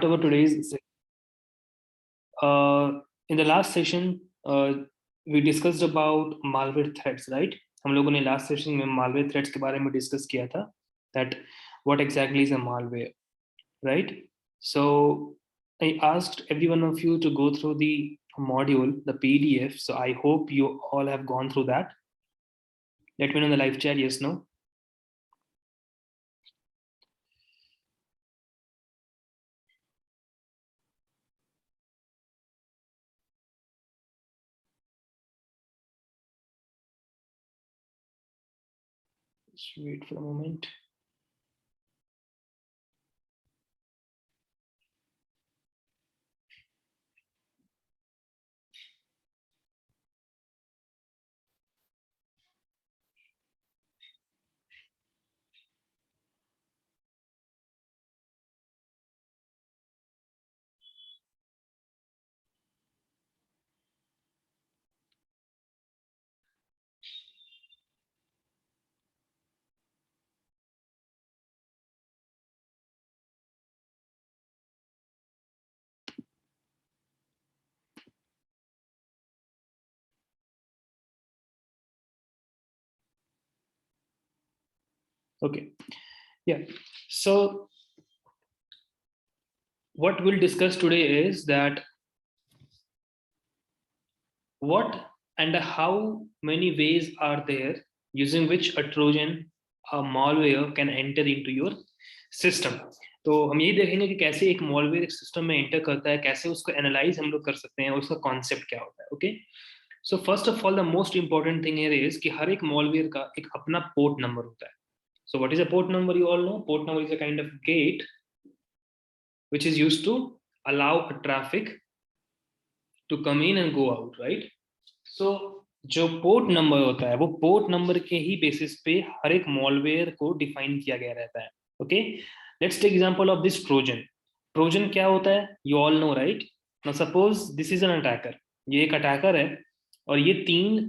Over today's in the last session we discussed about malware threats, right? हम लोगों ने last session में malware threats के बारे में discuss किया था, that what exactly is a malware, right? So I asked every one of you to go through the module, the PDF. So I hope you all have gone through that. Let me know in the live chat, yes, no. Just wait for a moment. Okay, yeah. So what we'll discuss today is that what and how many ways are there using which a Trojan, a malware can enter into your system. तो हम ये देखेंगे कि कैसे एक malware एक system में enter करता है, कैसे उसको analyze हम लोग कर सकते हैं और उसका concept क्या होता है. Okay, so first of all the most important thing here is कि हर एक malware का एक अपना port number होता है. So what is a port number? You all know port number is a kind of gate which is used to allow a traffic to come in and go out, right? So जो port number होता है वो port number के ही basis पे हर एक malware को define किया गया रहता है. Okay, let's take example of this Trojan. Trojan क्या होता है? You all know, right? Now suppose this is an attacker. ये एक अटैकर है और ये 3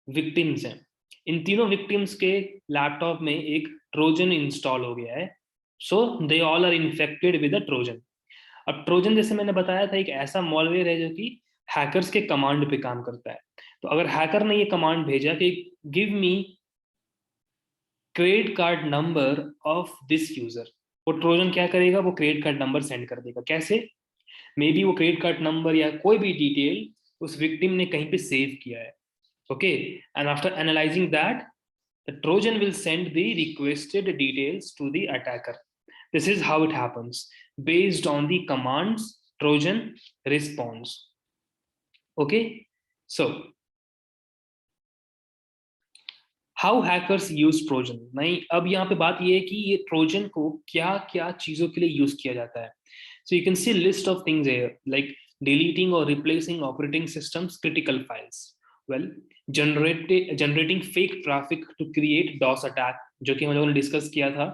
विक्टिम्स हैं. इन तीनों विक्टिम्स के लैपटॉप में एक ट्रोजन इंस्टॉल हो गया है. So they all are infected with a trojan. अब ट्रोजन जैसे मैंने बताया था एक ऐसा मॉलवेयर है जो कि हैकर्स के कमांड पे काम करता है. तो अगर हैकर ने ये कमांड भेजा कि give me credit card number of this user, वो ट्रोजन क्या करेगा? वो क्रेडिट कार्ड नंबर सेंड कर देगा. कैसे? मे बी वो क्रेडिट कार्ड नंबर या कोई भी डिटेल उस विक्टिम ने कहीं पे सेव किया है. Okay, and after analysing that the Trojan will send the requested details to the attacker. This is how it happens. Based on the commands, Trojan responds. Okay, so how hackers use Trojan. नहीं, अब यहाँ पे बात ये है कि ये Trojan को क्या क्या चीजों के लिए यूज किया जाता है. So you can see list of things here like deleting और replacing operating systems critical files. Well, generating fake traffic to create DoS attack, जो कि हम लोगों ने डिस्कस किया था.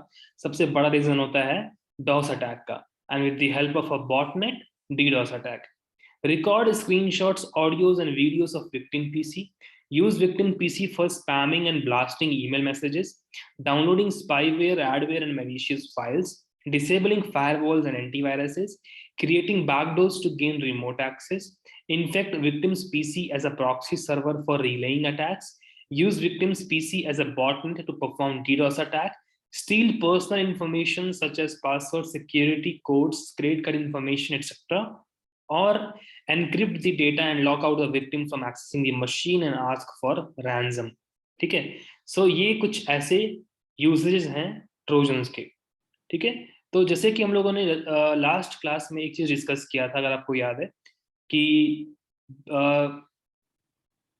सबसे बड़ा रीजन होता है डॉस अटैक का, and with the help of a botnet, DDoS attack. Record screenshots, audios, and videos of victim PC. Use victim PC for spamming and blasting email messages, downloading spyware, adware, and malicious files, disabling firewalls and antiviruses, creating backdoors to gain remote access, infect victim's PC as a proxy server for relaying attacks, use victim's PC as a botnet to perform DDoS attack, steal personal information such as password, security codes, credit card information, etc., or encrypt the data and lock out the victim from accessing the machine and ask for ransom. ठीक है, सो ये कुछ ऐसे usage हैं trojans के. ठीक है, तो जैसे कि हम लोगों ने लास्ट क्लास में एक चीज डिस्कस किया था, अगर आपको याद है, कि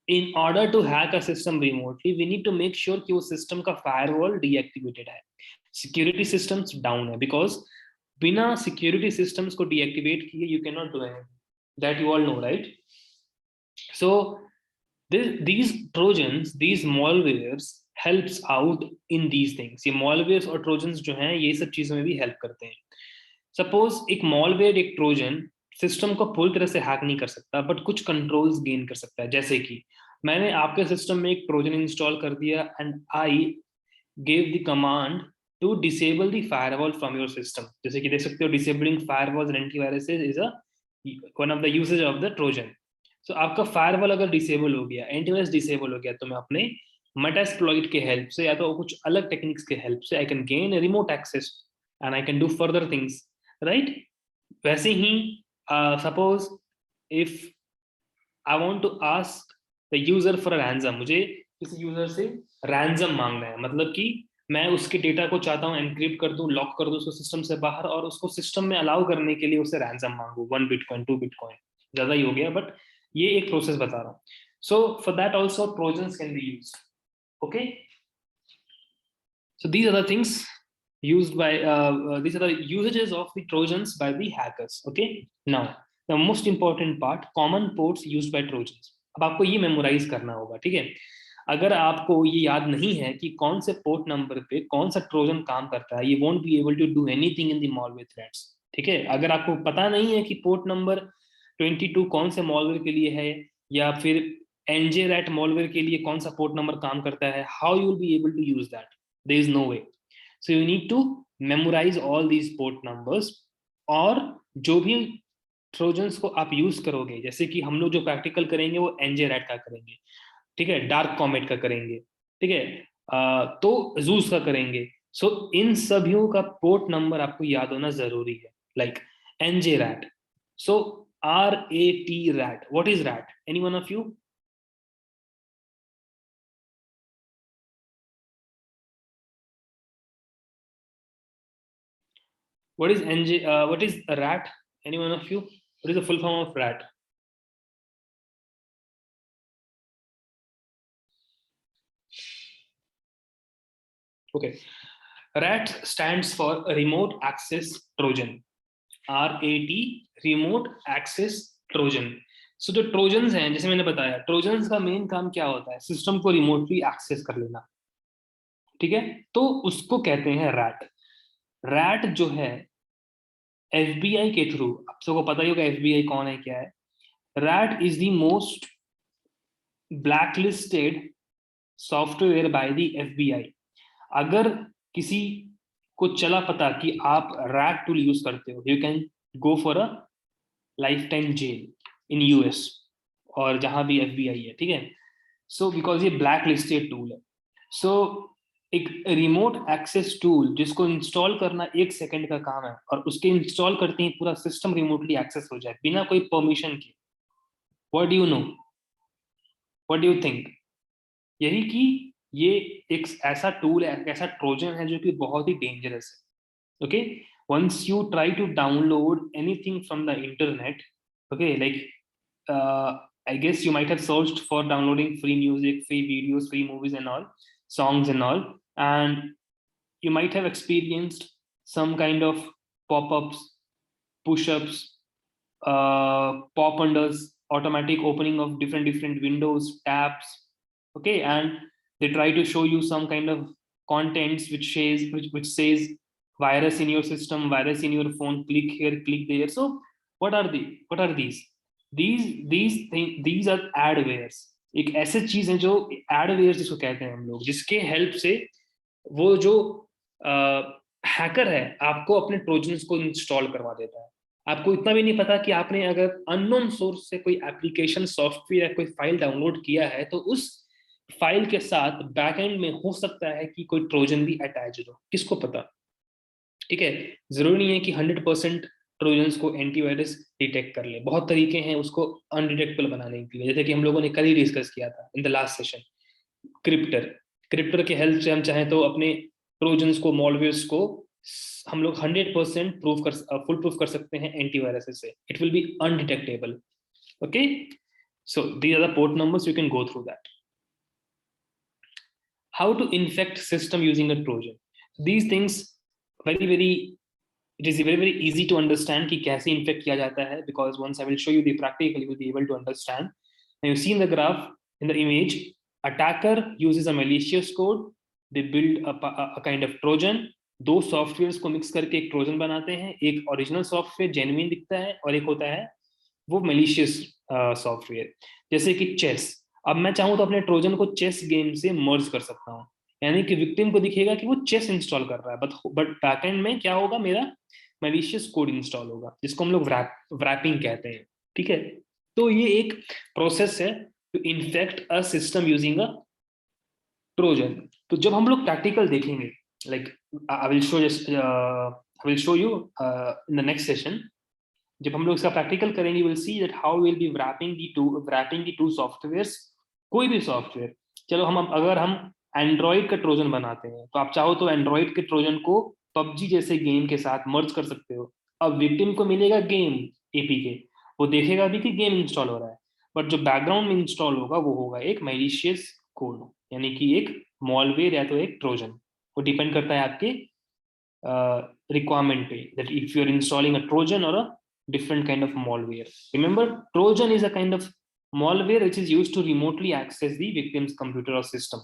in order to hack a system remotely we need to make sure कि वो सिस्टम का फायरवॉल डीएक्टिवेटेड है, सिक्योरिटी सिस्टम्स डाउन है. बिकॉज बिना सिक्योरिटी सिस्टम्स को डीएक्टिवेट किए you can not do anything. That you all know, right? So these trojans, these malwares helps out in these things. ये malwares और trojans जो हैं ये सब चीजों में भी help करते हैं. Suppose एक malware, एक trojan सिस्टम को पूरी तरह से हैक नहीं कर सकता, बट कुछ कंट्रोल्स गेन कर सकता है. जैसे कि मैंने आपके सिस्टम में एक ट्रोजन इंस्टॉल कर दिया and I gave the command to disable the firewall from your system. जैसे कि देख सकते हो disabling firewalls and antiviruses is a one of the usage of the Trojan. So आपका firewall अगर disable हो गया, antivirus disable हो गया, तो मैं अपने Metasploit के help से या तो कुछ अलग techniques के help से I can gain a remote access and I can do further things, right? वैसे ही suppose if I want to ask the user for a ransom, मुझे किसी यूजर से रैंसम मांगना है, मतलब कि मैं उसके डेटा को चाहता हूँ एनक्रिप्ट कर दूं, लॉक कर दूं उसको सिस्टम से बाहर, और उसको सिस्टम में अलाउ करने के लिए उसे रैंसम मांगू, 1 बिटकॉइन 2 बिटकॉइन, ज्यादा ही हो गया, बट ये एक प्रोसेस बता रहा हूँ. So for that also trojans can be use. Okay, so these are the things used by these are the usages of the trojans by the hackers. Okay, now the most important part, common ports used by trojans. अब आपको ये memorise करना होगा, ठीक है. अगर आपको ये याद नहीं है कि कौन से पोर्ट नंबर पे कौन सा ट्रोजन काम करता है, you won't be able to do anything in the malware threats. ठीक है, अगर आपको पता नहीं है कि पोर्ट नंबर 22 कौन से मॉलवेयर के लिए है, या फिर NJRAT मॉलवेयर के लिए कौन सा पोर्ट नंबर काम करता है, how you will be able to use that? There is no way. So you need to memorize all these port numbers. और जो भी ट्रोजन्स को आप यूज करोगे, जैसे कि हम लोग जो प्रैक्टिकल करेंगे वो NJRAT का करेंगे, ठीक है, डार्क कॉमेट का करेंगे, ठीक है, तो जूस का करेंगे. सो इन सभियों का पोर्ट नंबर आपको याद होना जरूरी है. Like NJRAT. So RAT, what is RAT? Any one of you? What is what is a RAT? Any one of you? What is the full form of RAT? Okay, RAT stands for Remote Access Trojan. RAT, Remote Access Trojan. So जो trojans हैं, जैसे मैंने बताया, trojans का main काम क्या होता है, सिस्टम को रिमोटली एक्सेस कर लेना, ठीक है, तो उसको कहते हैं रैट. रैट जो है FBI के थ्रू, आप सबको पता ही होगा FBI कौन है क्या है. Rat is the most blacklisted software by the FBI. अगर किसी को चला पता कि आप रैट टूल यूज करते हो, you can go for a life time jail in US और जहां भी FBI है, ठीक है. सो बिकॉज ये ब्लैक लिस्टेड टूल है. सो एक रिमोट एक्सेस टूल जिसको इंस्टॉल करना 1 सेकंड का काम है, और उसके इंस्टॉल करते ही पूरा सिस्टम रिमोटली एक्सेस हो जाए बिना कोई परमिशन के. What do you know, what do you think? यही कि ये एक ऐसा टूल है, ऐसा ट्रोजन है जो कि बहुत ही डेंजरस है. Okay, once you try to download anything from the internet, okay, like I guess you might have searched for downloading free music, free videos, free movies and all, songs and all, and you might have experienced some kind of pop-ups, push-ups, pop-unders, automatic opening of different windows, tabs, okay, and they try to show you some kind of contents which says virus in your system, virus in your phone, click here, click there. So what are these? These are एडवेयर्स. एक ऐसे चीज है जो एडवेयर्स जिसको कहते हैं हम लोग, जिसके हेल्प से वो जो हैकर है आपको अपने ट्रोजन्स को इंस्टॉल करवा देता है. आपको इतना भी नहीं पता कि आपने अगर अननोन सोर्स से कोई एप्लीकेशन, सॉफ्टवेयर या कोई फाइल डाउनलोड किया है, तो उस फाइल के साथ बैकएंड में हो सकता है कि कोई ट्रोजन भी अटैच हो, किसको पता, ठीक है. जरूरी नहीं है कि 100% ट्रोजन्स को एंटीवायरस डिटेक्ट कर ले, बहुत तरीके हैं उसको अनडिटेक्टेबल बनाने के लिए, जैसे कि हम लोगों ने कल ही डिस्कस किया था in the last session. Crypter के हेल्प से हम चाहें तो अपने ट्रोजन्स को, मॉलवेयर्स को हम लोग 100% फुल प्रूफ कर सकते हैं एंटीवायरस से. It will be undetectable. Okay, so these are the port numbers, you can go through that. How to infect system using a Trojan? These things it is very easy to understand कि कैसे infect किया जाता है, because once I will show you the practical, you will be able to understand. Now you see in the graph, in the image, attacker uses a malicious code. They build a kind of Trojan. दो softwares को mix करके एक Trojan बनाते हैं. एक original software genuine दिखता है, और एक होता है वो मलिशियस सॉफ्टवेयर, जैसे कि चेस. अब मैं चाहूँ तो अपने ट्रोजन को चेस गेम से मर्ज कर सकता हूँ. यानी कि विक्टिम को दिखेगा कि वो चेस इंस्टॉल कर रहा है, बट बैकएंड में क्या होगा, मेरा मैलिशियस कोड इंस्टॉल होगा, जिसको हम लोग wrapping कहते हैं। ठीक है, तो ये एक प्रोसेस है to infect a system using a Trojan. तो जब हम लोग प्रैक्टिकल देखेंगे, like I will show you in the next session, जब हम लोग इसका प्रैक्टिकल करेंगे will see that how will be wrapping the two softwares. कोई भी सॉफ्टवेयर, चलो हम अगर हम एंड्रॉइड का ट्रोजन बनाते हैं, तो आप चाहो तो एंड्रॉइड के ट्रोजन को पबजी जैसे गेम के साथ मर्ज कर सकते हो। अब विक्टिम को मिलेगा गेम एपीके, वो देखेगा भी कि गेम इंस्टॉल हो रहा है, बट जो बैकग्राउंड में इंस्टॉल होगा वो होगा एक मैलिशियस कोड, यानी कि एक मॉलवेयर या तो एक ट्रोजन। वो डिपेंड करता है आपके requirement पे, that if you're installing a Trojan or a different kind of malware. Remember, Trojan is a kind of malware which is used to remotely access the victim's computer or system.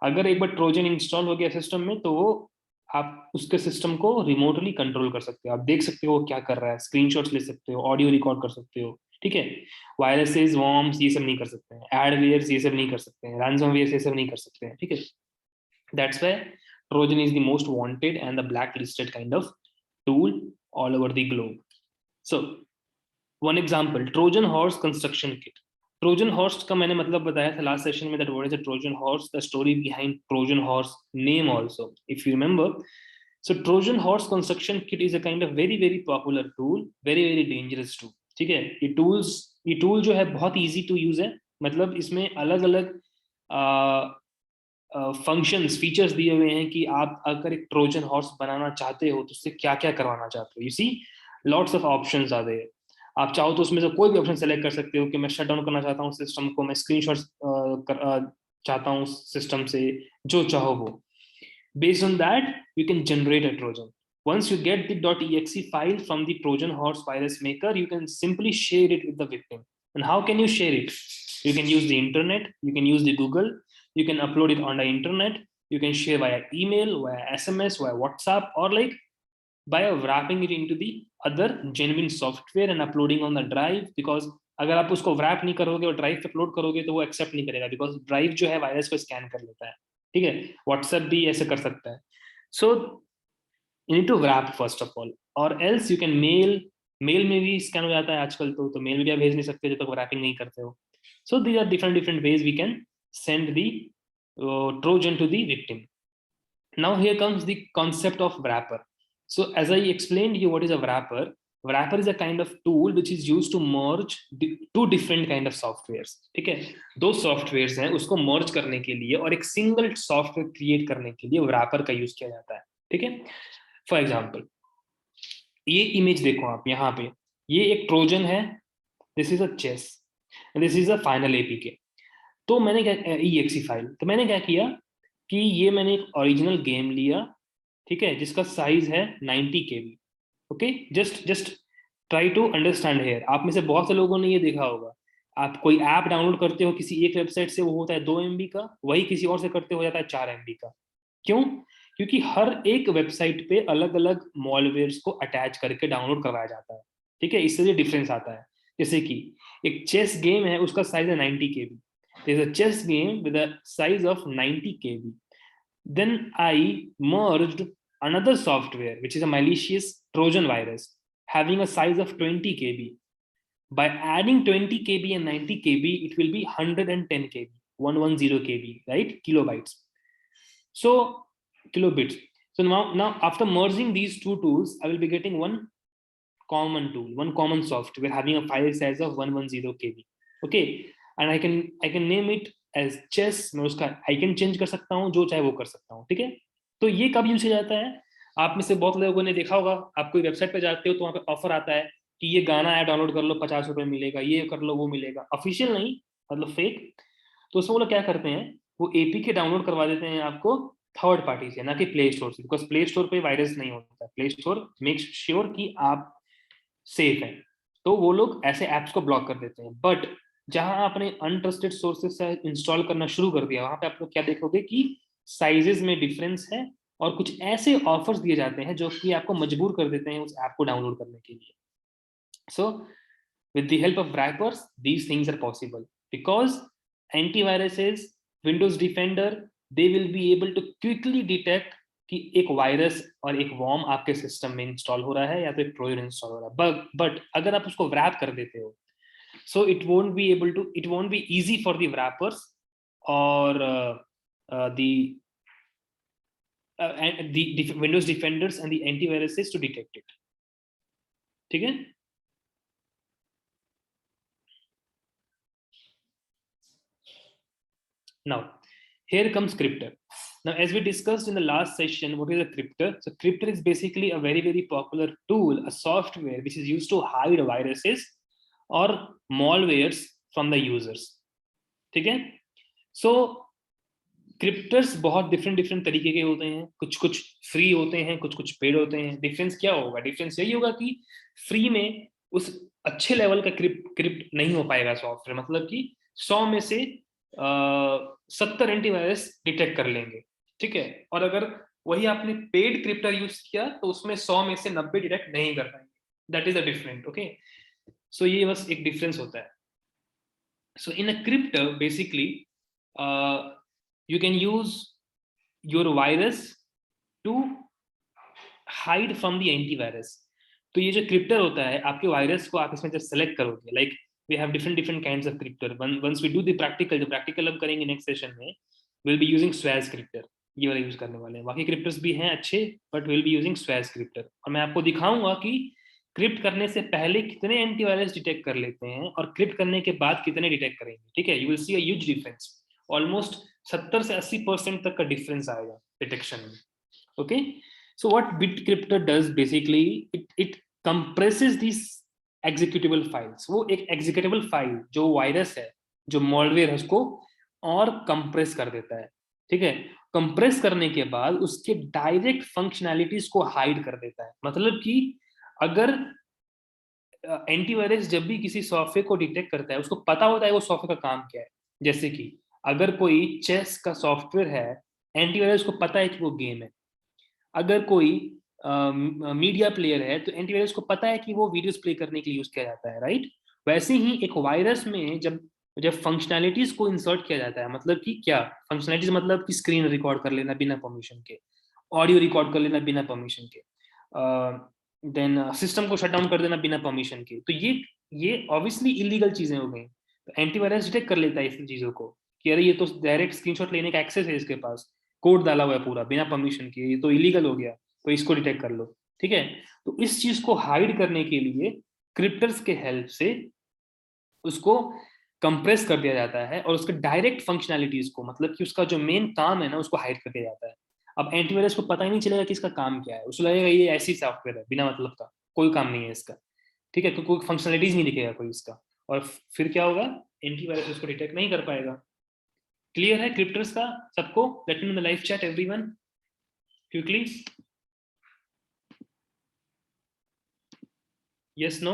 अगर एक बार Trojan install हो गया system में, तो वो आप उसके system को रिमोटली कंट्रोल कर सकते हो, आप देख सकते हो वो क्या कर रहा है, स्क्रीनशॉट्स ले सकते हो, ऑडियो रिकॉर्ड कर सकते हो। ठीक है, वायरसेस, वॉर्म्स ये सब नहीं कर सकते हैं, एडवेयर्स ये सब नहीं कर सकते हैं, रैंसमवेयर ये सब नहीं कर सकते हैं। ठीक है, that's why Trojan is the most wanted and the blacklisted kind of tool all over the globe. So, one example, Trojan horse construction kit. Trojan horse का मैंने मतलब बताया था last session में, that what is a Trojan horse, the story behind Trojan horse name also, if you remember. So Trojan horse construction kit is a kind of very very popular tool, very very dangerous tool. ठीक है, ये tool जो है बहुत easy to use है, मतलब इसमें अलग अलग फंक्शंस फीचर्स दिए हुए हैं कि आप अगर एक ट्रोजन हॉर्स बनाना चाहते हो तो उससे क्या क्या करवाना चाहते हो। You see lots of options आ गए, आप चाहो तो उसमें से कोई भी ऑप्शन सेलेक्ट कर सकते हो कि मैं शट डाउन करना चाहता हूँ सिस्टम को, मैं स्क्रीनशॉट्स चाहता हूँ सिस्टम से, जो चाहो वो। Based on that you can generate a Trojan. Once you get the .exe file from the Trojan horse virus maker, you can simply share it with the victim. And how can you share it? You can use the internet, you can use the Google, you can upload it on the internet, you can share via email, via SMS, via WhatsApp, or like by wrapping it into the other genuine software and uploading on the drive, because अगर आप उसको wrap नहीं करोगे और drive पे upload करोगे तो वो एक्सेप्ट नहीं करेगा, बिकॉज ड्राइव जो है वायरस को स्कैन कर लेता है। ठीक है, व्हाट्सएप भी ऐसे कर सकता है। सो you need to wrap first of all, or else you can mail में भी स्कैन हो जाता है आजकल, तो मेल में भी आप भेज नहीं सकते जब तक रैपिंग नहीं करते हो। So these are different ways we can send the Trojan to the victim. Now here comes the concept of wrapper. So as I explained you what is a wrapper, wrapper is a kind of tool which is used to merge two different kind of softwares. ठीक है, दो softwares हैं, उसको मर्ज करने के लिए और एक सिंगल सॉफ्टवेयर क्रिएट करने के लिए wrapper का यूज किया जाता है। ठीक है, फॉर एग्जाम्पल ये इमेज देखो आप यहाँ पे, ये एक ट्रोजन है, this is a chess, this is a final APK. तो मैंने क्या, EXE फाइल, तो मैंने क्या किया कि ये मैंने एक ओरिजिनल गेम लिया, ठीक है, जिसका साइज है 90 KB। Okay, just just try to understand here. आप में से बहुत से लोगों ने ये देखा होगा, आप कोई ऐप डाउनलोड करते हो किसी एक वेबसाइट से, वो होता है 2 MB का, वही किसी और से करते हो जाता है 4 MB का। क्यों? क्योंकि हर एक वेबसाइट पे अलग अलग मॉलवेयर्स को अटैच करके डाउनलोड करवाया जाता है। ठीक है, इससे ये डिफरेंस आता है। जैसे कि एक चेस गेम है, उसका साइज है 90 KB। There is a chess game with a size of 90 KB. Then I merged another software, which is a malicious Trojan virus, having a size of 20 KB. By adding 20 KB and 90 KB, it will be 110 KB, 110 KB, right? Kilobytes. So kilobits. So now after merging these two tools, I will be getting one common tool, one common software having a file size of 110 KB. Okay, and I can name it as chess। मैं उसका icon change कर सकता हूँ, जो चाहे वो कर सकता हूँ। ठीक है, तो ये कब यूज हो जाता है? आप में से बहुत लोगों ने देखा होगा, आप कोई वेबसाइट पे जाते हो तो वहाँ पे ऑफर आता है कि ये गाना है, डाउनलोड कर लो, 50 रुपए मिलेगा, ये कर लो, वो मिलेगा। ऑफिशियल नहीं, मतलब फेक। तो उसमें वो लोग क्या करते हैं, वो एपीके डाउनलोड करवा देते हैं आपको थर्ड पार्टी से, ना कि प्ले स्टोर से, बिकॉज प्ले स्टोर पे वायरस नहीं होता। प्ले स्टोर मेक श्योर कि आप सेफ है, तो वो लोग ऐसे एप्स को ब्लॉक कर देते हैं। बट जहां आपने अनट्रस्टेड सोर्सेज से इंस्टॉल करना शुरू कर दिया, वहां पे आप लोग क्या देखोगे कि साइजेस में डिफरेंस है, और कुछ ऐसे ऑफर्स दिए जाते हैं जो कि आपको मजबूर कर देते हैं उस ऐप को डाउनलोड करने के लिए। सो with the help of wrappers, these things are possible, because antiviruses, Windows Defender, they will be able to quickly detect कि एक वायरस और एक वॉर्म आपके सिस्टम में इंस्टॉल हो रहा है या तो एक ट्रोजन इंस्टॉल हो रहा है. बट अगर आप उसको wrap कर देते हो, so it won't be easy for the wrappers or the Windows defenders and the antiviruses to detect it. ठीक है? Now, here comes Crypter. Now, as we discussed in the last session, what is a Crypter? So, Crypter is basically a very, very popular tool, a software which is used to hide viruses or malwares from the users. ठीक है? So, क्रिप्टर्स बहुत different तरीके के होते हैं. कुछ free होते हैं, कुछ पेड होते हैं. डिफरेंस क्या होगा? डिफरेंस यही होगा कि फ्री में उस अच्छे लेवल का क्रिप्ट नहीं हो पाएगा सॉफ्टवेयर. मतलब कि 100 में से 70 एंटीवायरस डिटेक्ट कर लेंगे. ठीक है? और अगर वही आपने पेड क्रिप्टर यूज किया तो उसमें 100 में से 90 डिटेक्ट नहीं कर पाएंगे. That is a different. Okay, so ये बस एक डिफरेंस होता है. So in a crypter basically you can use your virus to hide from the antivirus. तो ये जो क्रिप्टर होता है, आपके वायरस को आप इसमें जब सेलेक्ट करोगे, like we have different kinds of crypter. Once we do the practical, जो प्रैक्टिकल हम करेंगे नेक्स्ट सेशन में, विल बी यूजिंग स्वैज क्रिप्टर. ये वाला यूज करने वाले हैं. बाकी क्रिप्टर्स भी हैं अच्छे, but will be using स्वैज crypter. और मैं आपको दिखाऊंगा कि क्रिप्ट करने से पहले कितने एंटीवायरस डिटेक्ट कर लेते हैं और क्रिप्ट करने के बाद कितने डिटेक्ट करेंगे. ठीक है? You will see a huge difference. Almost 70 से 80% तक का डिफरेंस आएगा डिटेक्शन में. Okay, so what bitcryptor does basically, it compresses these executable files. वो एक executable file जो वायरस है, जो malware है, उसको और कंप्रेस कर देता है. ठीक है? कंप्रेस करने के बाद उसके डायरेक्ट फंक्शनैलिटीज को हाइड कर देता है. मतलब कि अगर एंटीवायरस जब भी किसी सॉफ्टवेयर को डिटेक्ट करता है, उसको पता होता है वो सॉफ्टवेयर का काम क्या है. जैसे कि अगर कोई चेस का सॉफ्टवेयर है, एंटीवायरस को पता है कि वो गेम है. अगर कोई मीडिया प्लेयर है तो एंटीवायरस को पता है कि वो वीडियोस प्ले करने के लिए यूज किया जाता है. राइट? वैसे ही एक वायरस में जब जब फंक्शनैलिटीज को इंसर्ट किया जाता है, मतलब कि क्या फंक्शनैलिटीज, मतलब कि स्क्रीन रिकॉर्ड कर लेना बिना परमिशन के, ऑडियो रिकॉर्ड कर लेना बिना परमिशन के, देन सिस्टम को शट डाउन कर देना बिना परमिशन के. तो ये ऑब्वियसली इलीगल चीजें हो गई. तो एंटीवायरस डिटेक्ट कर लेता है इस चीजों को कि अरे ये तो डायरेक्ट स्क्रीनशॉट लेने का एक्सेस है इसके पास, कोड डाला हुआ है पूरा बिना परमिशन के, ये तो इलीगल हो गया, तो इसको डिटेक्ट कर लो. ठीक है? तो इस चीज को हाइड करने के लिए क्रिप्टर्स के हेल्प से उसको कंप्रेस कर दिया जाता है और उसके डायरेक्ट फंक्शनैलिटीज को, मतलब कि उसका जो मेन काम है ना, उसको हाइड कर दिया जाता है. अब एंटीवायरस को पता ही नहीं चलेगा कि इसका काम क्या है. उसको लगेगा ये ऐसी सॉफ्टवेयर है बिना मतलब का, कोई काम नहीं है इसका. ठीक है? कोई फंक्शनैलिटीज नहीं दिखेगा कोई इसका. और फिर क्या होगा? एंटीवायरस उसको डिटेक्ट नहीं कर पाएगा. क्लियर है क्रिप्टर्स का सबको? Let me know the live chat everyone quickly. Yes, no?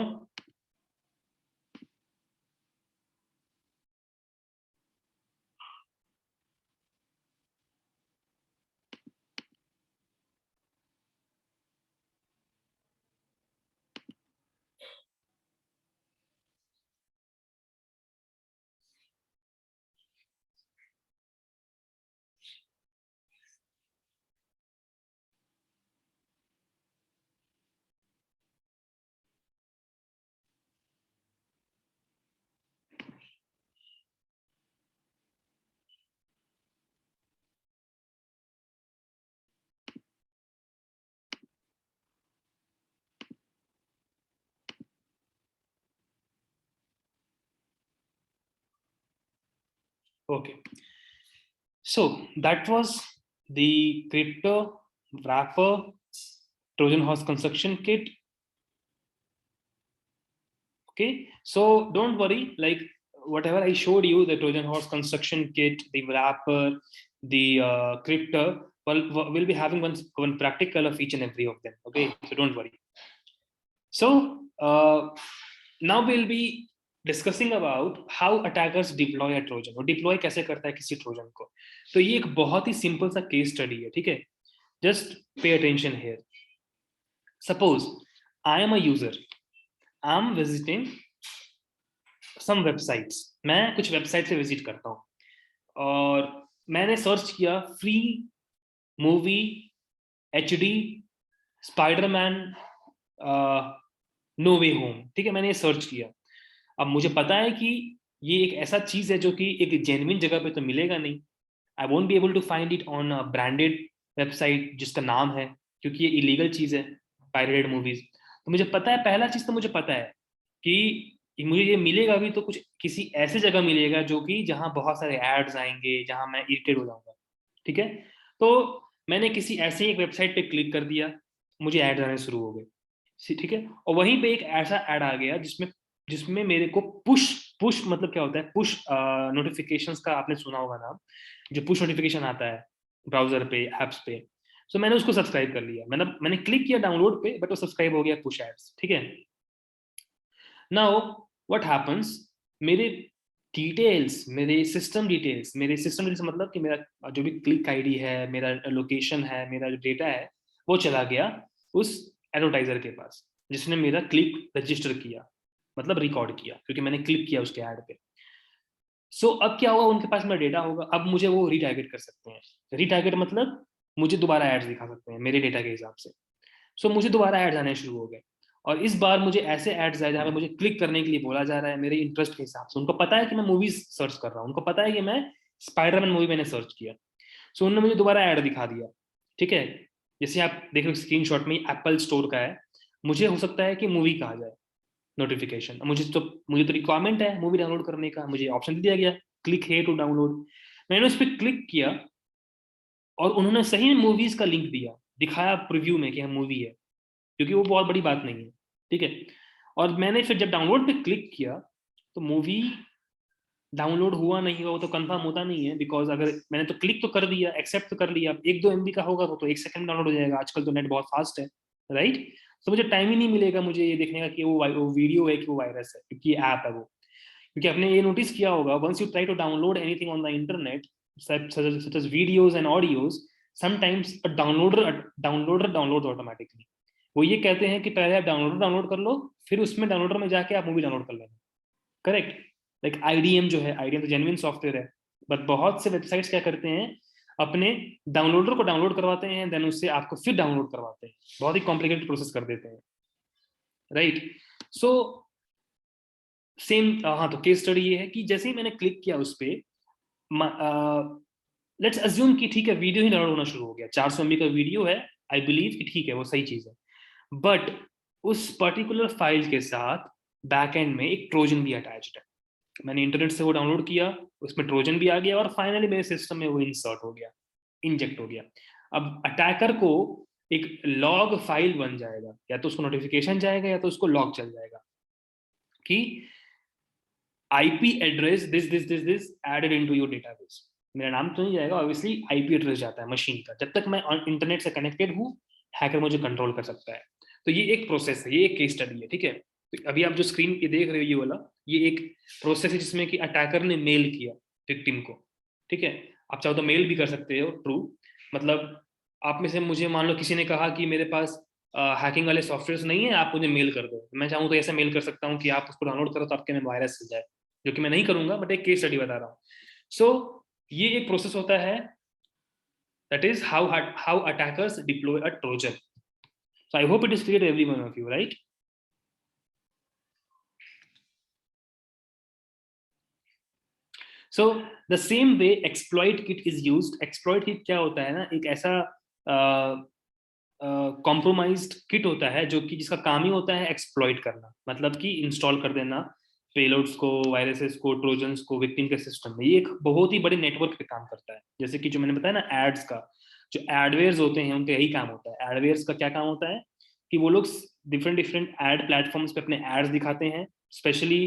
Okay. So that was the crypto wrapper Trojan horse construction kit. Okay. So don't worry, like whatever I showed you, the Trojan horse construction kit, the wrapper, the crypto, well, we'll be having one practical of each and every of them. Okay. So don't worry. So now we'll be discussing about how attackers deploy a Trojan. वो deploy कैसे करता है किसी Trojan को. तो ये एक बहुत ही सिंपल सा केस स्टडी है. ठीक है? Just pay attention here. Suppose I am a user, I am visiting some websites. मैं कुछ वेबसाइट से विजिट करता हूँ और मैंने सर्च किया free movie HD Spiderman no way home, ठीक है, मैंने ये सर्च किया। अब मुझे पता है कि ये एक ऐसा चीज है जो कि एक जेन्युइन जगह पे तो मिलेगा नहीं। I won't be able to find it on a branded website जिसका नाम है, क्योंकि ये इलीगल चीज है, पायरेटेड मूवीज। तो मुझे पता है, पहला चीज तो मुझे पता है कि मुझे ये मिलेगा भी तो कुछ किसी ऐसे जगह मिलेगा जो कि जहाँ बहुत सारे एड्स आएंगे, जहाँ मैं इरिटेट हो जाऊंगा, ठीक है। तो मैंने किसी ऐसे एक वेबसाइट पे क्लिक कर दिया, मुझे ऐड आने शुरू हो गए, ठीक है। और वहीं पे एक ऐसा ऐड आ गया जिसमें जिसमें मेरे को पुश पुश मतलब क्या होता है, पुश नोटिफिकेशंस का आपने सुना होगा नाम, जो पुश नोटिफिकेशन आता है ब्राउजर पे, एप्स पे। सो मैंने उसको सब्सक्राइब कर लिया, मैंने क्लिक किया डाउनलोड पे, बट वो सब्सक्राइब हो गया पुश एड्स, ठीक है। नाउ व्हाट हैपेंस, मेरे मेरे सिस्टम डिटेल्स मतलब कि मेरा जो भी क्लिक आईडी है, मेरा लोकेशन है, मेरा जो डेटा है, वो चला गया उस एडवर्टाइजर के पास जिसने मेरा क्लिक रजिस्टर किया, मतलब रिकॉर्ड किया, क्योंकि मैंने क्लिक किया उसके ऐड पे। सो अब क्या होगा, उनके पास मेरा डेटा होगा, अब मुझे वो रीटारगेट कर सकते हैं। रीटारगेट मतलब मुझे दोबारा एड्स दिखा सकते हैं मेरे डेटा के हिसाब से। सो मुझे दोबारा एड्स आने शुरू हो गए, और इस बार मुझे ऐसे एड्स आए जहाँ पे मुझे क्लिक करने के लिए बोला जा रहा है मेरे इंटरेस्ट के हिसाब से। उनको पता है कि मैं मूवीज सर्च कर रहा हूँ, उनको पता है कि मैं स्पाइडरमैन मूवी मैंने सर्च किया। सो उन्होंने मुझे दोबारा ऐड दिखा दिया, ठीक है। जैसे आप देख रहे हो स्क्रीनशॉट में, एप्पल स्टोर का है, मुझे हो सकता है कि मूवी कहा जाए नोटिफिकेशन। मुझे तो रिक्वायरमेंट है मूवी डाउनलोड करने का, मुझे ऑप्शन दिया गया क्लिक है टू डाउनलोड। मैंने उस पर क्लिक किया और उन्होंने सही में मूवीज का लिंक दिया, दिखाया प्रीव्यू में कि हम मूवी है, क्योंकि वो बहुत बड़ी बात नहीं है, ठीक है। और मैंने फिर जब डाउनलोड पे क्लिक किया तो मूवी डाउनलोड हुआ नहीं हुआ वो तो कंफर्म होता नहीं है, बिकॉज अगर मैंने तो क्लिक तो कर दिया, एक्सेप्ट तो कर लिया, 1-2 MB का होगा तो 1 सेकंड डाउनलोड हो जाएगा, आजकल तो नेट बहुत फास्ट है, राइट। तो मुझे टाइम ही नहीं मिलेगा मुझे ये देखने का कि वो वीडियो है कि वो वायरस है, क्योंकि ये ऐप है वो। क्योंकि आपने ये नोटिस किया होगा, once you try to download anything on the internet such as videos and audios, sometimes a downloader downloads automatically। वो ये कहते हैं कि पहले आप डाउनलोडर डाउनलोड कर लो, फिर उसमें डाउनलोडर में जाके आप मूवी डाउनलोड कर लेना, करेक्ट। लाइक IDM जो है, IDM तो जेन्युइन सॉफ्टवेयर है, बट बहुत से वेबसाइट्स क्या करते हैं, अपने डाउनलोडर को डाउनलोड करवाते हैं, देन उससे आपको फिर डाउनलोड करवाते हैं, बहुत ही कॉम्प्लिकेटेड प्रोसेस कर देते हैं, राइट। सो सेम, हाँ, तो केस स्टडी ये है कि जैसे ही मैंने क्लिक किया उस पर, लेट्स अज्यूम कि ठीक है वीडियो ही डाउनलोड होना शुरू हो गया, 400 MB का वीडियो है, आई बिलीव कि ठीक है वो सही चीज है। बट उस पर्टिकुलर फाइल के साथ बैक एंड में एक ट्रोजन भी अटैच्ड है। मैंने इंटरनेट से वो डाउनलोड किया, उसमें ट्रोजन भी आ गया, और फाइनली मेरे सिस्टम में वो इंसर्ट हो गया, इंजेक्ट हो गया। अब अटैकर को एक लॉग फाइल बन जाएगा, या तो उसको नोटिफिकेशन जाएगा या तो उसको लॉग चल जाएगा कि IP address this this this this added into your database. मेरा नाम तो नहीं जाएगा ऑब्वियसली, IP एड्रेस जाता है मशीन का, जब तक मैं इंटरनेट से कनेक्टेड हूँ हैकर मुझे कंट्रोल कर सकता है। तो ये एक प्रोसेस है, ये एक केस स्टडी है, ठीक है। तो अभी आप जो स्क्रीन पे देख रहे हो ये वाला, ये एक प्रोसेस है जिसमें कि अटैकर ने मेल किया विक्टिम को, ठीक है। आप चाहो तो मेल भी कर सकते हो, ट्रू। मतलब आप में से मुझे मान लो किसी ने कहा कि मेरे पास हैकिंग वाले सॉफ्टवेयर नहीं है, आप मुझे मेल कर दो, मैं चाहूँ तो ऐसे मेल कर सकता हूँ कि आप उसको डाउनलोड करो तो आपके में वायरस हो जाए, जो कि मैं नहीं करूंगा, बट एक केस स्टडी बता रहा हूँ। सो ये एक प्रोसेस होता है, that is how attackers deploy a Trojan. So I hope it is clear to every one of you, right. So the same way exploit kit is used. Exploit kit क्या होता है ना, एक ऐसा कॉम्प्रोमाइज्ड किट होता है जो कि जिसका काम ही होता है एक्सप्लॉइट करना, मतलब कि इंस्टॉल कर देना पेलोड्स को, वायरसेस को, ट्रोजन्स को विक्टिम के सिस्टम में। ये एक बहुत ही बड़े नेटवर्क पे काम करता है, जैसे कि जो मैंने बताया ना एड्स का, जो एडवेयर्स होते हैं उनका यही काम होता है। एडवेयर्स का क्या काम होता है कि वो लोग डिफरेंट डिफरेंट एड प्लेटफॉर्म्स पे अपने एड्स दिखाते हैं, स्पेशली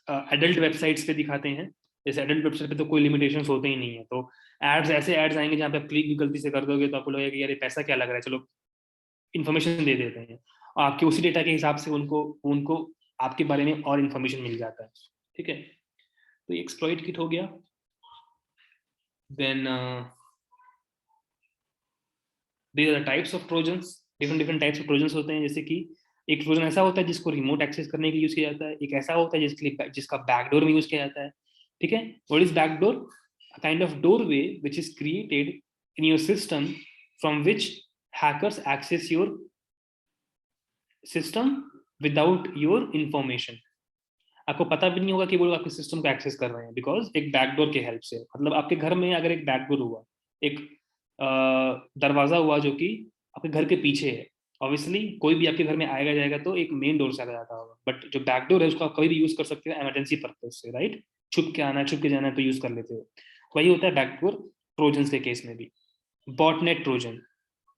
एडल्ट वेबसाइट्स पे दिखाते हैं। जैसे एडल्ट वेबसाइट पे तो कोई लिमिटेशंस होते ही नहीं है, तो एड्स ऐसे एड्स आएंगे जहाँ पे आप क्लिक भी गलती से कर दोगे तो आपको लगेगा कि यार ये पैसा क्या लग रहा है, चलो इन्फॉर्मेशन दे देते हैं। और आपके उसी डेटा के हिसाब से उनको उनको आपके बारे में और इन्फॉर्मेशन मिल जाता है, ठीक है। तो ये एक्सप्लॉइट किट हो गया। Then there are types of Trojans, different different types of Trojans होते हैं। जैसे कि एक ट्रोजन ऐसा होता है जिसको रिमोट एक्सेस करने के लिए यूज किया जाता है, एक ऐसा होता है जिसके लिए जिसका बैकडोर में यूज किया जाता है, ठीक है। What is backdoor? kind of doorway which is created in your system from which hackers access your system without your information. आपको पता भी नहीं होगा कि वो लोग आपके सिस्टम को एक्सेस कर रहे हैं, बिकॉज एक बैकडोर के हेल्प से. मतलब आपके घर में अगर एक बैकडोर हुआ, एक दरवाजा हुआ जो कि आपके घर के पीछे है, ऑब्वियसली कोई भी आपके घर में आएगा जाएगा तो एक मेन डोर से आ जाता होगा, बट जो बैकडोर है उसको आप कभी भी यूज कर सकते हो इमरजेंसी पर्पज से, राइट? छुप के आना है, छुप के जाना है तो यूज कर लेते हो. वही होता है बैकडोर ट्रोजन के केस में भी. Botnet trojan,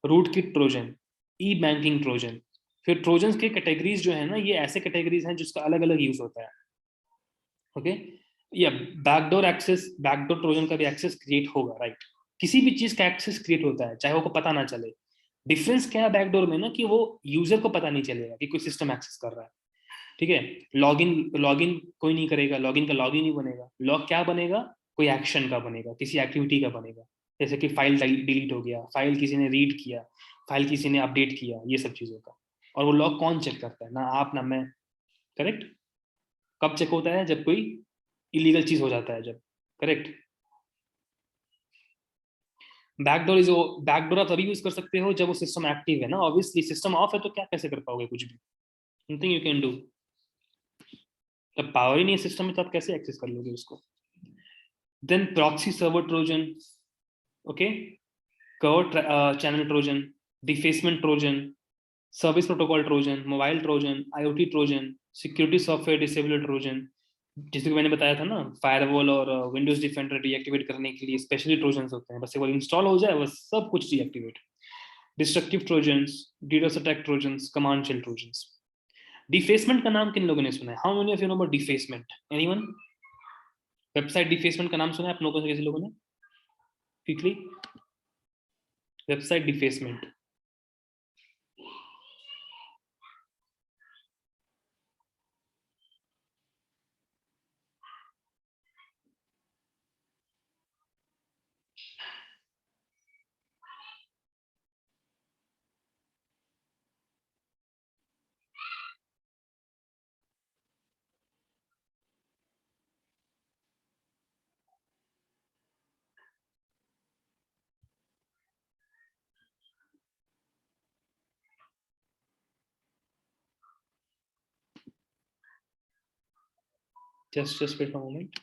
root kit trojan, e banking trojan. फिर ट्रोजन के कैटेगरीज जो है ना, ये ऐसे कैटेगरीज हैं जिसका अलग अलग यूज होता है. ओके, या बैकडोर एक्सेस, बैकडोर ट्रोजन का भी एक्सेस क्रिएट होगा, राइट? किसी भी चीज का एक्सेस क्रिएट होता है चाहे वो को पता ना चले. डिफरेंस क्या है बैकडोर में ना, कि वो यूजर को पता नहीं चलेगा कि कोई सिस्टम एक्सेस कर रहा है. ठीक है, लॉगिन लॉगिन कोई नहीं करेगा, लॉगिन का लॉगिन नहीं बनेगा. लॉग क्या बनेगा? कोई एक्शन का बनेगा, किसी एक्टिविटी का बनेगा. जैसे कि फाइल डिलीट हो गया, फाइल किसी ने रीड किया, फाइल किसी ने अपडेट किया, ये सब चीजों का. और वो लॉग कौन चेक करता है? ना आप ना मैं. करेक्ट. कब चेक होता है? जब कोई इलीगल चीज हो जाता है, जब. करेक्ट. बैकडोर इज बैकडोर आप तभी यूज कर सकते हो जब वो सिस्टम एक्टिव है ना. ऑब्वियसली सिस्टम ऑफ है तो क्या कैसे कर पाओगे कुछ भी? Nothing you can do. जब पावर ही नहीं है सिस्टम में तो आप कैसे एक्सेस कर लोगे उसको? Then proxy server Trojan, okay, covert channel Trojan, defacement Trojan, service protocol Trojan, mobile Trojan, IoT Trojan, security software disable Trojan. जैसे कि मैंने बताया था ना, फायरवॉल और विंडोज डिफेंडर डीएक्टिवेट करने के लिए स्पेशली ट्रोजन होते हैं. बस एक बार इंस्टॉल हो जाए बस सब कुछ deactivate. Destructive Trojans, DDoS attack Trojans, command shell Trojans. Defacement का नाम किन लोगों ने सुना है? How many of you know about defacement? Anyone? Website defacement का नाम सुना है आप लोगों ने? किसी लोगों ने quickly? Website defacement. just wait a moment.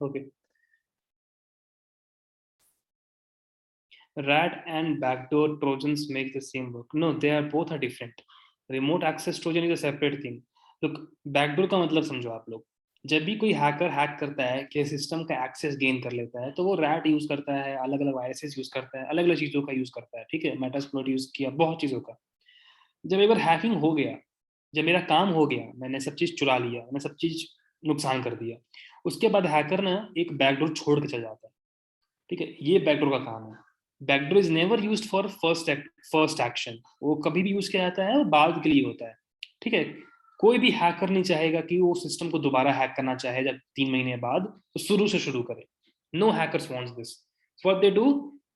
Okay. Rat and backdoor trojans make the same work? No, they are both are different. Remote access trojan is a separate thing. Look, backdoor का मतलब समझो आप लोग. जब भी कोई hacker hack करता है कि सिस्टम का एक्सेस गेन कर लेता है तो वो रैट यूज करता है, अलग अलग वायरसेस यूज करता है, अलग अलग चीजों का यूज करता है. ठीक है, मेटास्प्लॉइट यूज किया, बहुत चीजों का. जब एक बार हैकिंग हो गया, जब मेरा काम हो गया, मैंने सब चीज चुरा लिया, मैंने सब चीज नुकसान कर दिया, उसके बाद हैकर ना एक बैकडोर छोड़ के चल जाता है. ठीक है, ये बैकडोर का काम है. Backdoor is never used for first action. वो कभी भी यूज किया जाता है और बाद के लिए होता है. ठीक है, कोई भी हैकर नहीं चाहेगा कि वो सिस्टम को दोबारा हैक करना चाहे जब 3 महीने बाद, तो शुरू से शुरू करे. No hackers wants this. What they do,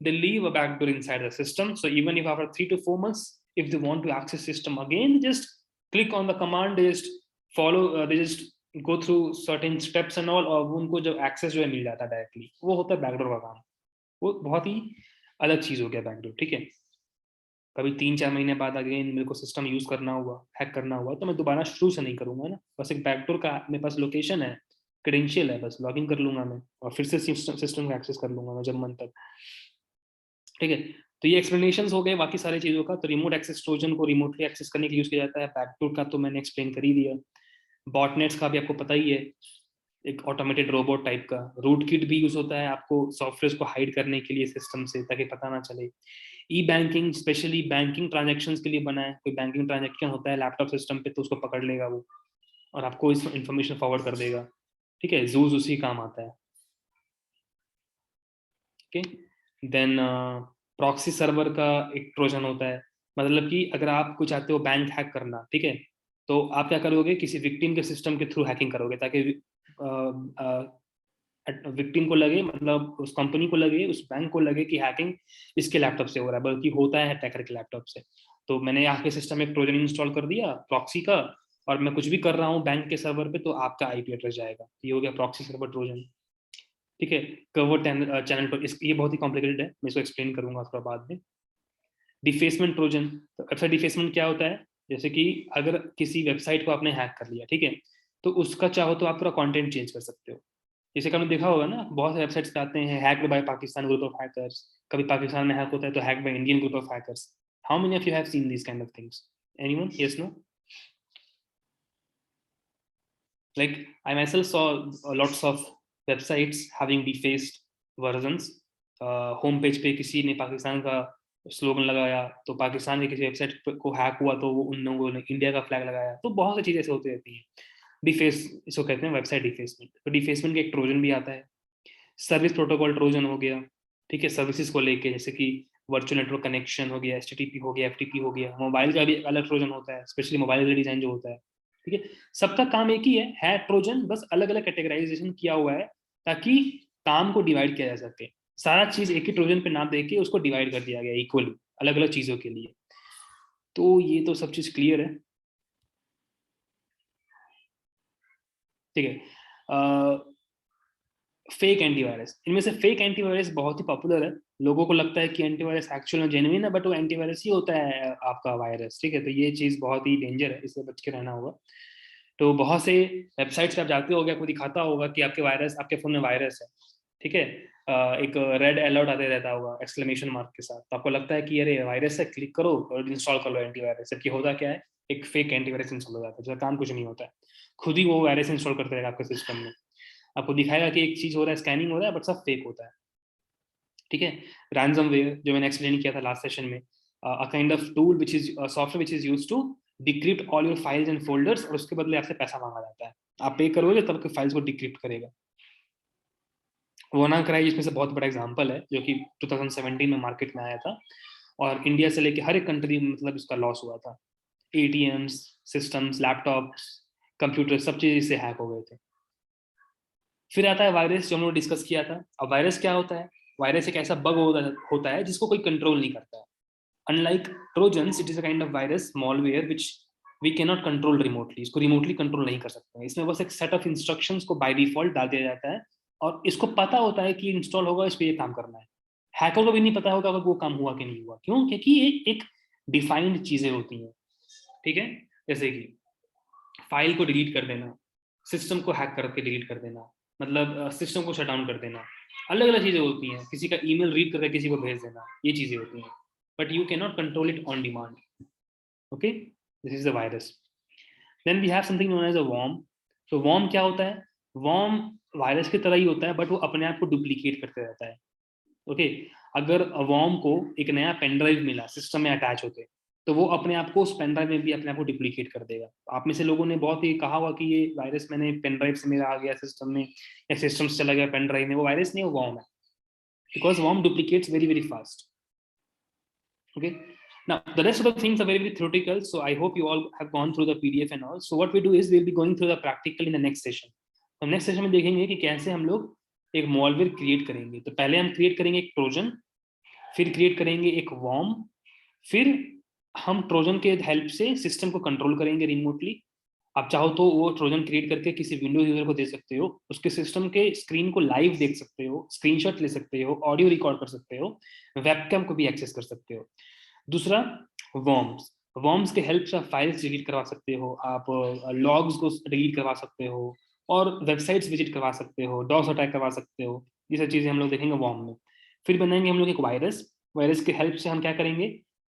they leave a backdoor inside the system. So even if after 3 to 4 months, if they want to access system again, they just click on the command, they just follow, they just go through certain steps and all, और वो उनको जब access जो है मिल जाता है directly, वो होता है बैकडोर का काम। वो बहुत ही अलग चीज हो गया बैकडोर, ठीक है। कभी 3-4 महीने बाद अगेन मेरे को सिस्टम यूज करना हुआ, हैक करना हुआ, तो मैं दोबारा शुरू से नहीं करूंगा ना, बस एक बैकडोर का मेरे पास लोकेशन है, क्रेडेंशियल है, बस लॉगिन कर लूंगा मैं और फिर से सिस्टम को एक्सेस कर लूंगा मैं जब मन तक, ठीक है। तो ये एक्सप्लेनेशन हो गए बाकी सारी चीजों का। तो रिमोट एक्सेस ट्रोजन को रिमोटली एक्सेस करने के लिए यूज किया जाता है। बैकडोर का तो मैंने एक्सप्लेन कर ही दिया। बॉटनेट्स का भी आपको पता ही है, एक ऑटोमेटेड रोबोट टाइप का। रूट किट भी यूज होता है आपको सॉफ्टवेयर को हाइड करने के लिए सिस्टम से, ताकि पता ना चले। ई बैंकिंग स्पेशली बैंकिंग ट्रांजेक्शन के लिए बना है। कोई बैंकिंग ट्रांजेक्शन होता है लैपटॉप सिस्टम पे, तो उसको पकड़ लेगा वो और आपको इस इन्फॉर्मेशन फॉरवर्ड कर देगा, ठीक है। जूस उसी काम आता है, ओके। देन प्रॉक्सी सर्वर का एक ट्रोजन होता है। मतलब कि अगर आप कुछ चाहते हो बैंक हैक करना, ठीक है, तो आप क्या करोगे, किसी विक्टिम के सिस्टम के थ्रू हैकिंग करोगे, ताकि विक्टिम को लगे, मतलब उस कंपनी को लगे, उस बैंक को लगे कि हैकिंग इसके लैपटॉप से हो रहा है, बल्कि होता है हैकर के लैपटॉप से। तो मैंने यहाँ के सिस्टम में ट्रोजन इंस्टॉल कर दिया प्रॉक्सी का, और मैं कुछ भी कर रहा हूँ बैंक के सर्वर पे, तो आपका आईपी एड्रेस जाएगा। ये हो गया प्रॉक्सी सर्वर ट्रोजन, ठीक है। कवर चैनल पर ये बहुत ही कॉम्प्लिकेटेड है, मैं इसको एक्सप्लेन करूंगा थोड़ा बाद में। डिफेसमेंट ट्रोजन, तो अच्छा डिफेसमेंट क्या होता है, जैसे कि अगर किसी वेबसाइट को आपने हैक कर लिया, ठीक है, तो उसका चाहो तो आप पूरा कंटेंट चेंज कर सकते हो। जैसे कि आपने देखा होगा ना, बहुत से वेबसाइट्स पे आते हैं hacked by Pakistan group of hackers. कभी पाकिस्तान में हैक होता है तो hacked by Indian group of hackers. How many of you have seen this kind of things? Anyone? Yes, no? Like I myself saw lots of websites having defaced versions. Home page पे किसी ने पाकिस्तान का slogan लगाया, तो पाकिस्तान के किसी website को hack हुआ तो वो उन लोगों ने इंडिया का फ्लैग लगाया। तो बहुत सी चीजें ऐसे होती रहती हैं। डिफेस, इसको कहते हैं वेबसाइट डिफेसमेंट। तो डिफेसमेंट का एक ट्रोजन भी आता है। सर्विस प्रोटोकॉल ट्रोजन हो गया, ठीक है, सर्विसेज को लेके, जैसे कि वर्चुअल नेटवर्क कनेक्शन हो गया, एचटीटीपी हो गया, एफटीपी हो गया। मोबाइल का भी एक अलग ट्रोजन होता है, स्पेशली मोबाइल डिजाइन जो होता है, ठीक है। सबका काम एक ही है ट्रोजन, बस अलग अलग कैटेगराइजेशन किया हुआ है, ताकि काम को डिवाइड किया जा सके। सारा चीज एक ही ट्रोजन पे ना देके उसको डिवाइड कर दिया गया इक्वली, अलग अलग चीजों के लिए। तो ये तो सब चीज क्लियर है, ठीक है। फेक एंटीवायरस, इनमें से फेक एंटीवायरस बहुत ही पॉपुलर है। लोगों को लगता है कि एंटीवायरस एक्चुअल में जेन्युइन है, बट वो एंटीवायरस ही होता है आपका वायरस, ठीक है। तो ये चीज बहुत ही डेंजर है, इससे बच के रहना होगा। तो बहुत से वेबसाइट्स पे आप जाते हो, आपको दिखाता होगा कि आपके वायरस, आपके फोन में वायरस है, ठीक है। एक रेड अलर्ट आते रहता होगा एक्सक्लेमेशन मार्क के साथ, तो आपको लगता है कि अरे वायरस है, क्लिक करो और इंस्टॉल कर लो एंटीवायरस। जबकि होता क्या है, एक फेक एंटीवायरस इंस्टॉल हो जाता है, जिसका काम कुछ नहीं होता है। खुद ही वो वायरस इंस्टॉल करते रहेगा आपके सिस्टम में। आपको दिखाएगा कि एक चीज हो रहा है, स्कैनिंग हो रहा है, बट सब फेक होता है, ठीक है। रैंसमवेयर जो मैंने एक्सप्लेन किया था लास्ट सेशन में, a kind of tool which is software which is used to decrypt all your files and folders, और उसके बदले आपसे पैसा मांगा जाता है। आप पे करोगे तब आपके फाइल्स को डिक्रिप्ट करेगा। WannaCry इसमें से बहुत बड़ा एग्जांपल है, जो कि 2017 में मार्केट में आया था, और इंडिया से लेके हर एक कंट्री में मतलब इसका लॉस हुआ था। एटीएम्स, सिस्टम्स, लैपटॉप्स, कंप्यूटर, सब चीज इससे हैक हो गए थे। फिर आता है वायरस, जो हम लोग डिस्कस किया था। अब वायरस क्या होता है? वायरस एक ऐसा बग होता है जिसको कोई कंट्रोल नहीं करता है। Unlike Trojans, it is a kind of virus malware which we can not control remotely. इसको रिमोटली कंट्रोल नहीं कर सकते हैं। इसमें बस एक सेट ऑफ इंस्ट्रक्शंस को बाय डिफॉल्ट डाल दिया जाता है, और इसको पता होता है कि इंस्टॉल होगा, इस पर ये काम करना है। हैकर को भी नहीं पता होगा कि वो काम हुआ कि नहीं हुआ। क्यों? क्योंकि ये एक डिफाइंड चीजें होती हैं, ठीक है। जैसे कि फाइल को डिलीट कर देना, सिस्टम को हैक करके डिलीट कर देना, मतलब सिस्टम को शट डाउन कर देना, अलग अलग चीजें होती हैं। किसी का ईमेल रीड करके किसी को भेज देना, ये चीजें होती हैं, but you can not control it on demand, okay. This is the virus. Then we have something known as a worm. तो वॉर्म क्या होता है? वॉर्म वायरस की तरह ही होता है, बट वो अपने आप को डुप्लीकेट करते रहता है, ओके। अगर वॉर्म को एक नया पेन ड्राइव मिला सिस्टम में अटैच होते, तो वो अपने आप को उस पेन ड्राइव में भी अपने आप को डुप्लीकेट कर देगा। आप में से लोगों ने बहुत ही कहा हुआ कि ये वायरस मैंने पेन ड्राइव से मेरा आ गया सिस्टम में, या सिस्टम से चला गया पेन ड्राइव में। वो वायरस नहीं, वो वॉर्म है, because worm duplicates very very fast, okay. Now the rest of the things are very, very theoretical, so I hope you all have gone through the PDF and all. So what we do is we'll be going through the practical in the next session. तो next session में देखेंगे कि कैसे हम लोग एक malware create करेंगे। तो पहले हम क्रिएट करेंगे एक ट्रोजन, फिर क्रिएट करेंगे एक वॉर्म, फिर हम ट्रोजन के हेल्प से सिस्टम को कंट्रोल करेंगे रिमोटली। आप चाहो तो वो ट्रोजन क्रिएट करके किसी विंडोज यूजर को दे सकते हो, उसके सिस्टम के स्क्रीन को लाइव देख सकते हो, स्क्रीनशॉट ले सकते हो, ऑडियो रिकॉर्ड कर सकते हो, वेबकैम को भी एक्सेस कर सकते हो। दूसरा, वॉर्म्स। वॉर्म्स के हेल्प से आप फाइल्स डिलीट करवा सकते हो, आप लॉग्स को डिलीट करवा सकते हो, और वेबसाइट्स विजिट करवा सकते हो, डॉस अटैक करवा सकते हो। ये सब चीज़ें हम लोग देखेंगे वॉर्म में। फिर बनाएंगे हम लोग एक वायरस। वायरस के हेल्प से हम क्या करेंगे,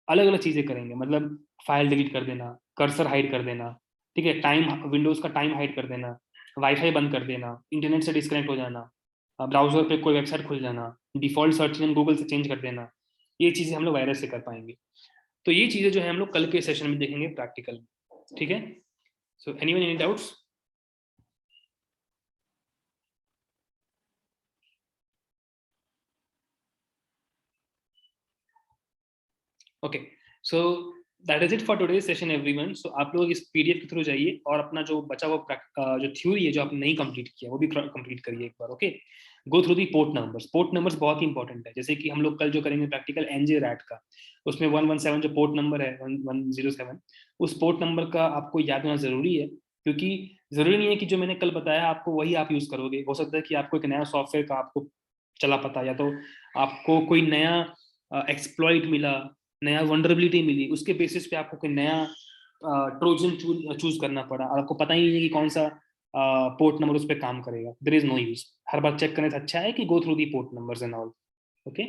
अलग अलग चीज़ें करेंगे, मतलब फाइल डिलीट कर देना, कर्सर हाइड कर देना, ठीक है, टाइम, विंडोज का टाइम हाइड कर देना, वाईफाई बंद कर देना, इंटरनेट से डिस्कनेक्ट हो जाना, ब्राउजर पे कोई वेबसाइट खुल जाना, डिफॉल्ट सर्च इंजन गूगल से चेंज कर देना। ये चीज़ें हम लोग वायरस से कर पाएंगे। तो ये चीज़ें जो है हम लोग कल के सेशन में देखेंगे प्रैक्टिकल में, ठीक है। So anyone any doubts? Okay, so that is it for today session everyone. So आप लोग इस पीडीएफ के थ्रू जाइए और अपना जो बचा हुआ जो थ्योरी है जो आपने नहीं कंप्लीट किया वो भी कंप्लीट करिए एक बार। Okay, go through the port numbers. Port numbers बहुत ही इंपॉर्टेंट है, जैसे कि हम लोग कल जो करेंगे प्रैक्टिकल एनजे रैट का, उसमें 117 जो पोर्ट नंबर है, 1107, उस पोर्ट नंबर का आपको याद होना जरूरी है, क्योंकि जरूरी नहीं है कि जो मैंने कल बताया आपको वही आप यूज करोगे। हो सकता है कि आपको एक नया सॉफ्टवेयर का आपको चला पता, या तो आपको कोई नया एक्सप्लॉइट मिला, नया वनरेबिलिटी मिली, उसके बेसिस पे आपको कोई नया ट्रोजन चूज करना पड़ा और आपको पता ही नहीं है कि कौन सा पोर्ट नंबर उस पर काम करेगा। There is no use. हर बार चेक करने से अच्छा है कि go through the port numbers and all. Okay,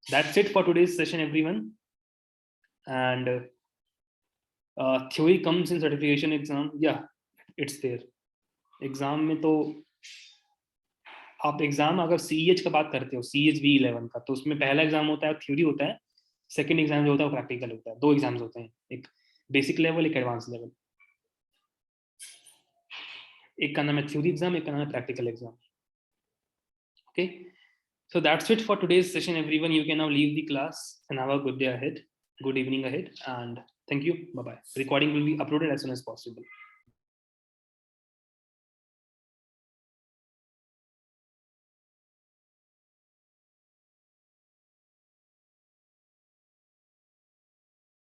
that's it for today's session everyone. And theory comes in certification exam, या इट्स देयर एग्जाम में। तो आप एग्जाम अगर सीएच का बात करते हो, सीएच V11 का, तो उसमें पहला एग्जाम होता है थ्योरी होता है, सेकंड एग्जाम जो होता है वो प्रैक्टिकल होता है। दो एग्जाम्स होते हैं, एक बेसिक लेवल, एक एडवांस लेवल। एक का नाम है थ्योरी एग्जाम, एक का नाम है practical exam. Okay, so that's it for today's session everyone. You can now leave the class and have a good day ahead, good evening ahead, and thank you. Bye bye. Recording will be uploaded as soon as possible.